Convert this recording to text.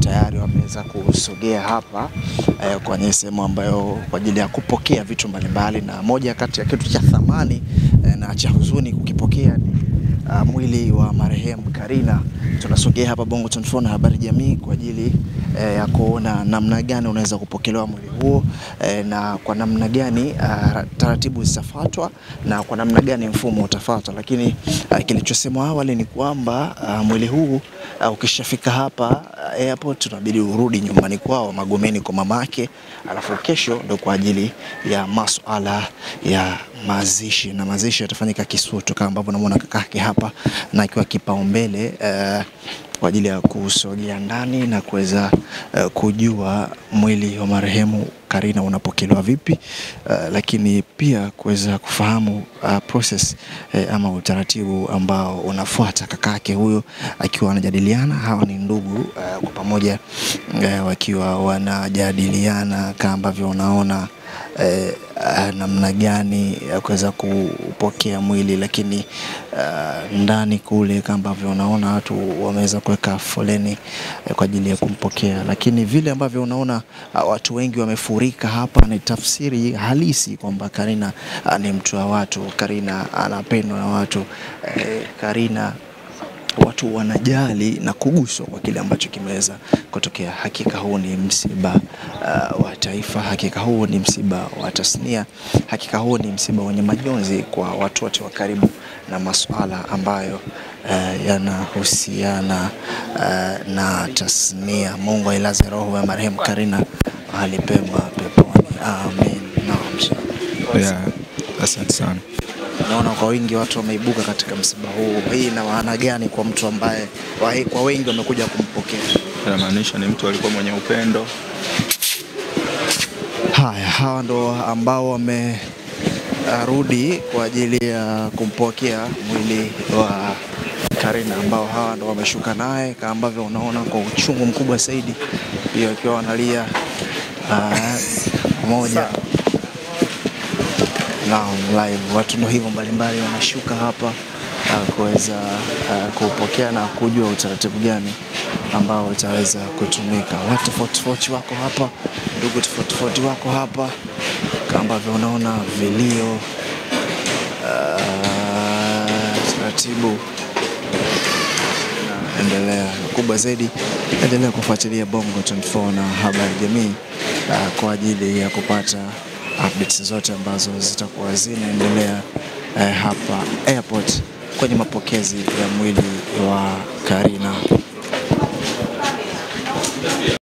Tayari wameweza kusogea hapa kwenye sehemu ambayo kwa ajili ya kupokea vitu mbalimbali, na moja kati ya kitu cha thamani na cha huzuni kukipokea ni mwili wa marehemu Karina. Tunasogea hapa Bongo 24 na Habari Jamii kwa ajili ya kuona namna gani unaweza kupokelewa mwili huo, na kwa namna gani taratibu zitafuatwa na kwa namna gani mfumo utafuatwa. Lakini kilichosemwa awali ni kwamba mwili huu ukishafika hapa airport tunabidi urudi nyumbani kwao Magomeni kwa mamake, alafu kesho ndo kwa ajili ya masuala ya mazishi, na mazishi yatafanyika Kisutu kama ambavyo unamuona kakake hapa na akiwa kipaumbele kwa ajili ya kusogea ndani na kuweza kujua mwili wa marehemu Karina unapokelewa vipi, lakini pia kuweza kufahamu process ama utaratibu ambao unafuata. Kakake huyo akiwa wanajadiliana, hawa ni ndugu kwa pamoja wakiwa wanajadiliana kama ambavyo unaona namna gani ya kuweza kupokea mwili, lakini ndani kule kama ambavyo unaona watu wameweza kuweka foleni kwa ajili ya kumpokea. Lakini vile ambavyo unaona watu wengi wamefurika hapa ni tafsiri halisi kwamba Karina ni mtu wa watu, Karina anapendwa na watu, Karina watu wanajali na kuguswa kwa kile ambacho kimeweza kutokea. Hakika huu ni msiba wa taifa, hakika huu ni msiba wa tasnia, hakika huu ni msiba wenye majonzi kwa watu wote wa karibu na masuala ambayo yanahusiana na tasnia. Mungu ailaze roho ya marehemu Karina mahali pema peponi. Amen. Yeah, asante sana. Naona kwa wingi watu wameibuka katika msiba huu. Hii ina maana gani kwa mtu ambaye kwa wengi wamekuja kumpokea? Inamaanisha ni mtu alikuwa mwenye upendo. Hawa ndo ambao wamerudi kwa ajili ya kumpokea mwili wa Karina, ambao hawa ndo wameshuka naye kama ambavyo unaona kwa uchungu mkubwa zaidi, hiyo akiwa wanalia pamoja na live. Watu ndio hivyo mbalimbali wanashuka hapa kuweza kupokea na kujua utaratibu gani ambao utaweza kutumika. Watu tofauti wako hapa, ndugu tofauti wako hapa kama ambavyo unaona vilio, taratibu endelea. Kubwa zaidi, endelea kufuatilia Bongo 24 na Habari Jamii kwa ajili ya kupata updates zote ambazo zitakuwa zinaendelea hapa airport kwenye mapokezi ya mwili wa Karina.